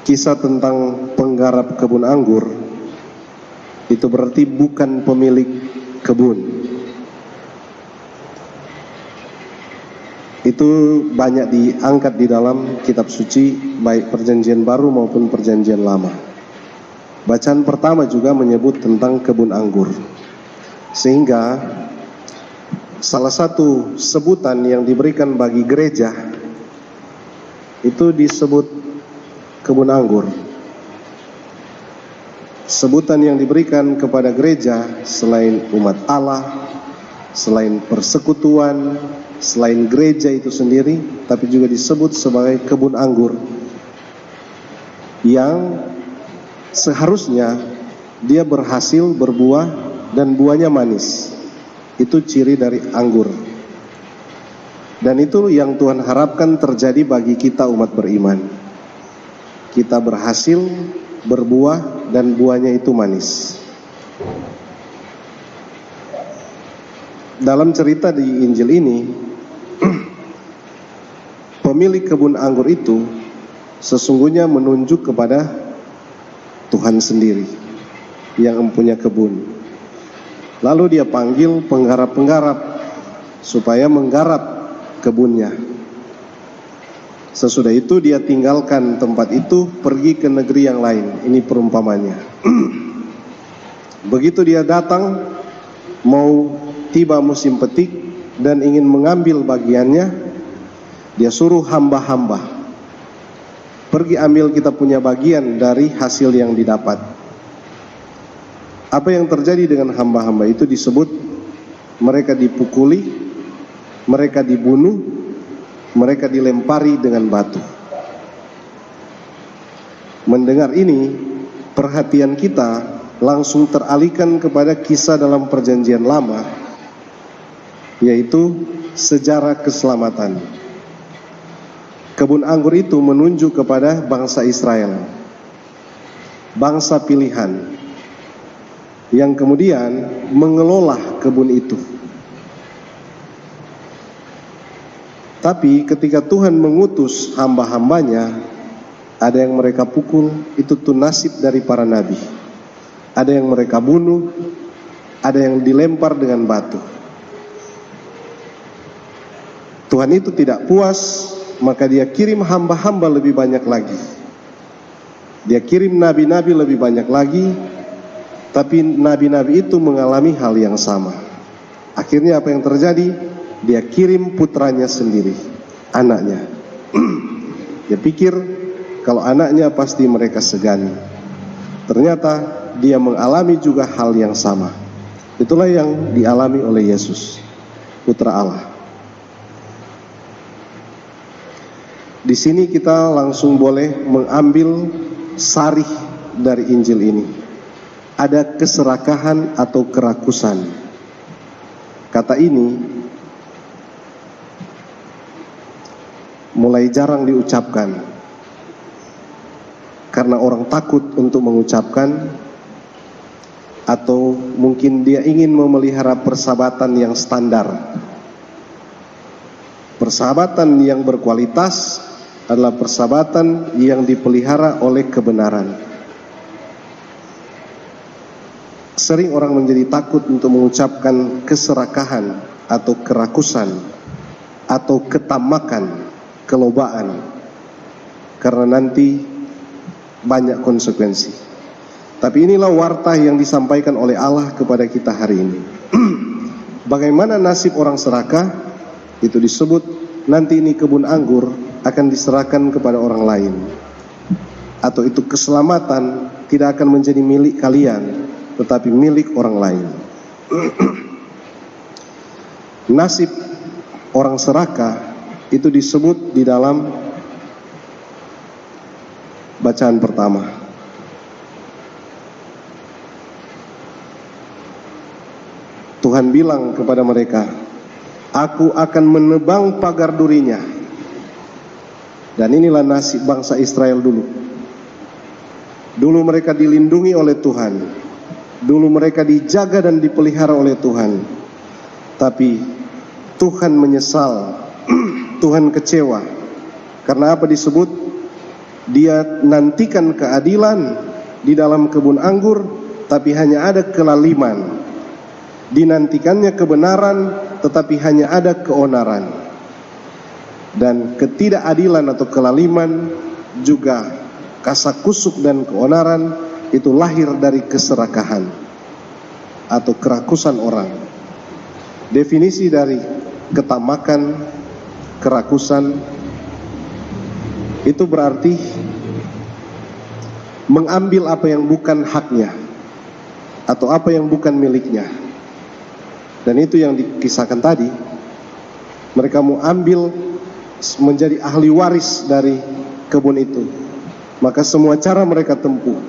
Kisah tentang penggarap kebun anggur itu berarti bukan pemilik kebun. Itu banyak diangkat di dalam kitab suci, baik perjanjian baru maupun perjanjian lama. Bacaan pertama juga menyebut tentang kebun anggur, sehingga salah satu sebutan yang diberikan bagi gereja itu disebut kebun anggur. Sebutan yang diberikan kepada gereja selain umat Allah, selain persekutuan, selain gereja itu sendiri, tapi juga disebut sebagai kebun anggur, yang seharusnya dia berhasil berbuah dan buahnya manis. Itu ciri dari anggur. Dan itu yang Tuhan harapkan terjadi bagi kita umat beriman. Kita berhasil berbuah dan buahnya itu manis. Dalam cerita di Injil ini, pemilik kebun anggur itu sesungguhnya menunjuk kepada Tuhan sendiri yang mempunyai kebun. Lalu dia panggil penggarap-penggarap supaya menggarap kebunnya. Sesudah itu dia tinggalkan tempat itu, pergi ke negeri yang lain. Ini perumpamannya. Begitu dia datang, mau tiba musim petik dan ingin mengambil bagiannya, dia suruh hamba-hamba, pergi ambil kita punya bagian dari hasil yang didapat. Apa yang terjadi dengan hamba-hamba itu disebut mereka dipukuli, mereka dibunuh, mereka dilempari dengan batu. Mendengar ini, perhatian kita langsung teralihkan kepada kisah dalam perjanjian lama, yaitu sejarah keselamatan. Kebun anggur itu menunjuk kepada bangsa Israel, bangsa pilihan, yang kemudian mengelola kebun itu. Tapi ketika Tuhan mengutus hamba-hambanya, ada yang mereka pukul, itu tuh nasib dari para nabi. Ada yang mereka bunuh, ada yang dilempar dengan batu. Tuhan itu tidak puas, maka dia kirim hamba-hamba lebih banyak lagi. Dia kirim nabi-nabi lebih banyak lagi, tapi nabi-nabi itu mengalami hal yang sama. Akhirnya apa yang terjadi? Dia kirim putranya sendiri, anaknya. Dia pikir kalau anaknya pasti mereka segani. Ternyata dia mengalami juga hal yang sama. Itulah yang dialami oleh Yesus, Putra Allah. Di sini kita langsung boleh mengambil sarih dari Injil ini. Ada keserakahan atau kerakusan. Kata ini mulai jarang diucapkan karena orang takut untuk mengucapkan, atau mungkin dia ingin memelihara persahabatan yang standar. Persahabatan yang berkualitas adalah persahabatan yang dipelihara oleh kebenaran. Sering orang menjadi takut untuk mengucapkan keserakahan atau kerakusan atau ketamakan, kelobaan, karena nanti banyak konsekuensi. Tapi inilah warta yang disampaikan oleh Allah kepada kita hari ini. Bagaimana nasib orang serakah? Itu disebut nanti ini kebun anggur akan diserahkan kepada orang lain, atau itu keselamatan tidak akan menjadi milik kalian, tetapi milik orang lain. Nasib orang serakah itu disebut di dalam bacaan pertama. Tuhan bilang kepada mereka, Aku akan menebang pagar durinya. Dan inilah nasib bangsa Israel dulu. Dulu mereka dilindungi oleh Tuhan. Dulu mereka dijaga dan dipelihara oleh Tuhan. Tapi Tuhan menyesal, Tuhan kecewa. Karena apa disebut? Dia nantikan keadilan di dalam kebun anggur, tapi hanya ada kelaliman. Dinantikannya kebenaran, tetapi hanya ada keonaran. Dan ketidakadilan atau kelaliman, juga kasakusuk dan keonaran, itu lahir dari keserakahan atau kerakusan orang. Definisi dari ketamakan, kerakusan, itu berarti mengambil apa yang bukan haknya atau apa yang bukan miliknya. Dan itu yang dikisahkan tadi. Mereka mau ambil menjadi ahli waris dari kebun itu. Maka semua cara mereka tempuh.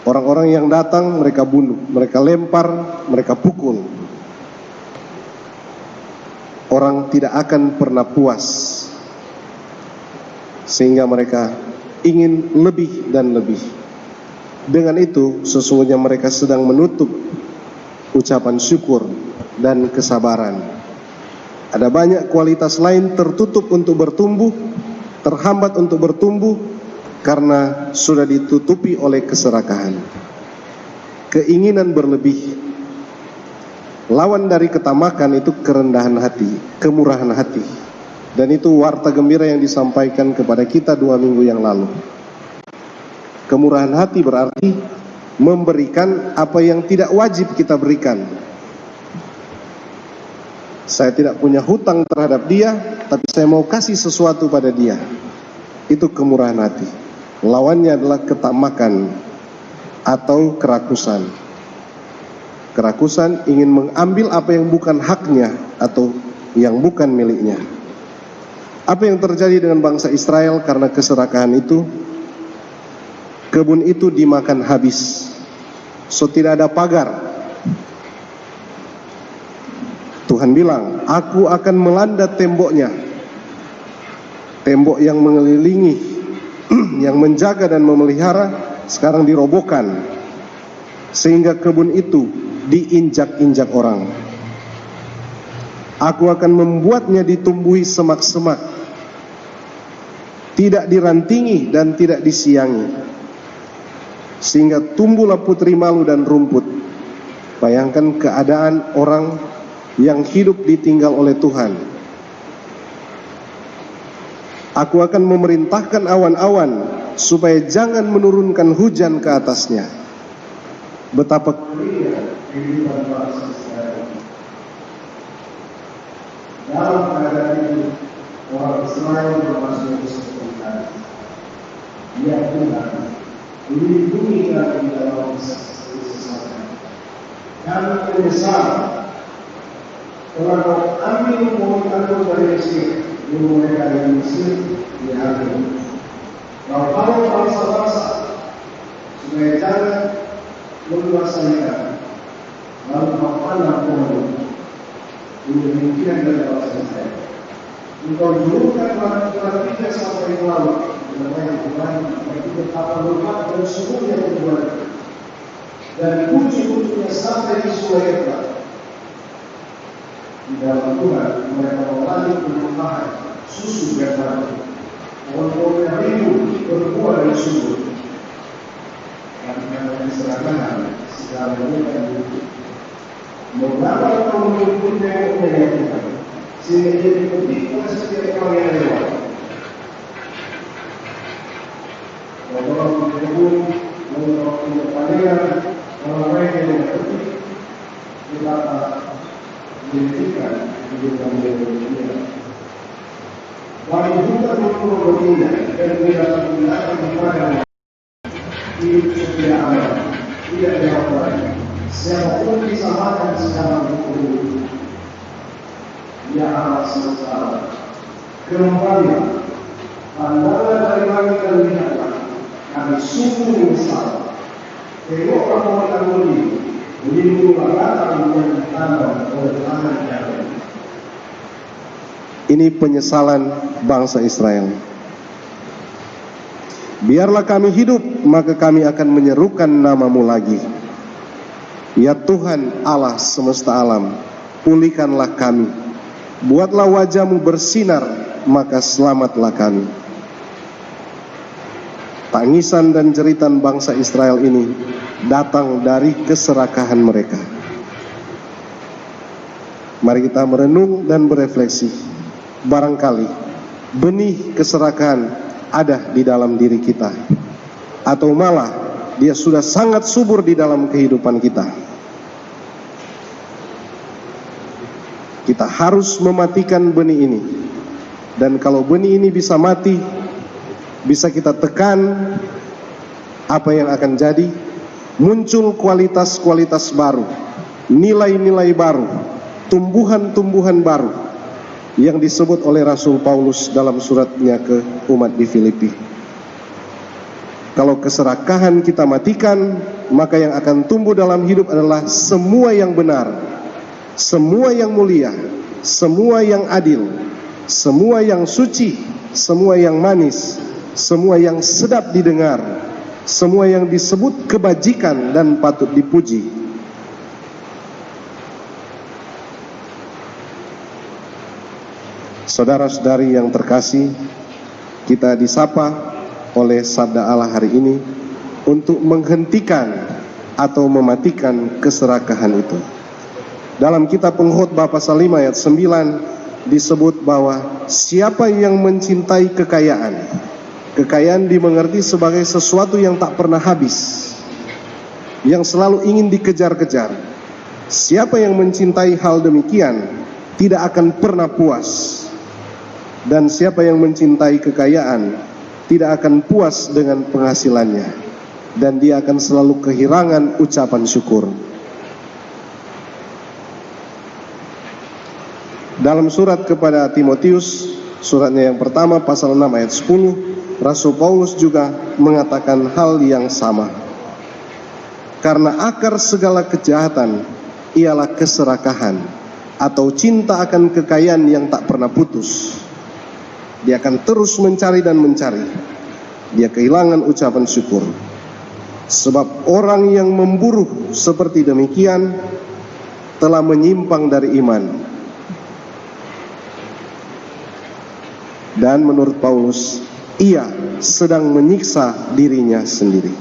Orang-orang yang datang mereka bunuh, mereka lempar, mereka pukul. Orang tidak akan pernah puas, sehingga mereka ingin lebih dan lebih. Dengan itu sesungguhnya mereka sedang menutup ucapan syukur dan kesabaran. Ada banyak kualitas lain tertutup untuk bertumbuh, terhambat untuk bertumbuh, karena sudah ditutupi oleh keserakahan. Keinginan berlebih. Lawan dari ketamakan itu kerendahan hati, kemurahan hati. Dan itu warta gembira yang disampaikan kepada kita 2 minggu yang lalu. Kemurahan hati berarti memberikan apa yang tidak wajib kita berikan. Saya tidak punya hutang terhadap dia, tapi saya mau kasih sesuatu pada dia. Itu kemurahan hati. Lawannya adalah ketamakan atau kerakusan. Kerakusan ingin mengambil apa yang bukan haknya atau yang bukan miliknya. Apa yang terjadi dengan bangsa Israel karena keserakahan itu? Kebun itu dimakan habis. So tidak ada pagar. Tuhan bilang, aku akan melanda temboknya. Tembok yang mengelilingi, yang menjaga dan memelihara, sekarang dirobohkan. Sehingga kebun itu diinjak-injak orang. Aku akan membuatnya ditumbuhi semak-semak, tidak dirantingi dan tidak disiangi, sehingga tumbuhlah putri malu dan rumput. Bayangkan keadaan orang yang hidup ditinggal oleh Tuhan. Aku akan memerintahkan awan-awan supaya jangan menurunkan hujan ke atasnya. Betapa kehidupan bangsa Israel. Dalam keadaan itu, orang Israel bermasuk keselamatan. Dia Tuhan melindungi kami dalam kesesakan. Kami menyesal telah ambil pohon anggur dari Mesir, dulu mereka dari Mesir diambil. Kalau bangsa-bangsa supaya jangan menguasai kami, lalu memanah pohon demikian dari bangsa Israel. Engkau julukan mata kita sampai ke laut, dengan Tuhan itu betapa lebat dan sungguhnya Tuhan, dan ujung-ujungnya sampai di Sungai Efrat. Di dalam Tuhan mereka melalui perubahan susu dan madu, pohon-pohon yang ribu berbuah dari subur. Karena keserakahan segala mereka hidup. Mengapa kau mengukur temboknya ya Tuhan, sehingga dia dipetik oleh setiap orang yang lewat. Orang berkebun, orang punya panenan, orang lain yang berpetik, betapa menjadikan kehidupan dunia. Bagi bukan mengukur berpindah dan tidak menggunakan kepada hidup setia aman, tidak jauh lagi. Siapapun bisa makan secara hukum, dia amat sengsara. Kembali, pandangan dari kami dan lihatlah, kami sungguh menyesal. Tengoklah pohon anggur ini, melindungi batang yang ditanam oleh tangan kami. Ini penyesalan bangsa Israel. Biarlah kami hidup, maka kami akan menyerukan nama-Mu lagi. Ya Tuhan Allah semesta alam, pulihkanlah kami. Buatlah wajah-Mu bersinar, maka selamatlah kami. Tangisan dan jeritan bangsa Israel ini datang dari keserakahan mereka. Mari kita merenung dan berefleksi. Barangkali benih keserakahan ada di dalam diri kita, atau malah dia sudah sangat subur di dalam kehidupan kita. Kita harus mematikan benih ini. Dan kalau benih ini bisa mati, bisa kita tekan, apa yang akan jadi? Muncul kualitas-kualitas baru, nilai-nilai baru, tumbuhan-tumbuhan baru yang disebut oleh Rasul Paulus dalam suratnya ke umat di Filipi. Kalau keserakahan kita matikan, maka yang akan tumbuh dalam hidup adalah semua yang benar, semua yang mulia, semua yang adil, semua yang suci, semua yang manis, semua yang sedap didengar, semua yang disebut kebajikan dan patut dipuji. Saudara-saudari yang terkasih, kita disapa oleh sabda Allah hari ini untuk menghentikan atau mematikan keserakahan itu. Dalam kitab Pengkhotbah pasal 5 ayat 9 disebut bahwa siapa yang mencintai kekayaan, kekayaan dimengerti sebagai sesuatu yang tak pernah habis, yang selalu ingin dikejar-kejar. Siapa yang mencintai hal demikian tidak akan pernah puas. Dan siapa yang mencintai kekayaan tidak akan puas dengan penghasilannya, dan dia akan selalu kehilangan ucapan syukur. Dalam surat kepada Timotius, suratnya yang pertama pasal 6 ayat 10, Rasul Paulus juga mengatakan hal yang sama. Karena akar segala kejahatan ialah keserakahan atau cinta akan kekayaan yang tak pernah putus. Dia akan terus mencari dan mencari. Dia kehilangan ucapan syukur. Sebab orang yang memburu seperti demikian telah menyimpang dari iman. Dan menurut Paulus, ia sedang menyiksa dirinya sendiri.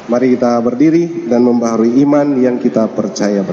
Mari kita berdiri dan membaharui iman yang kita percaya.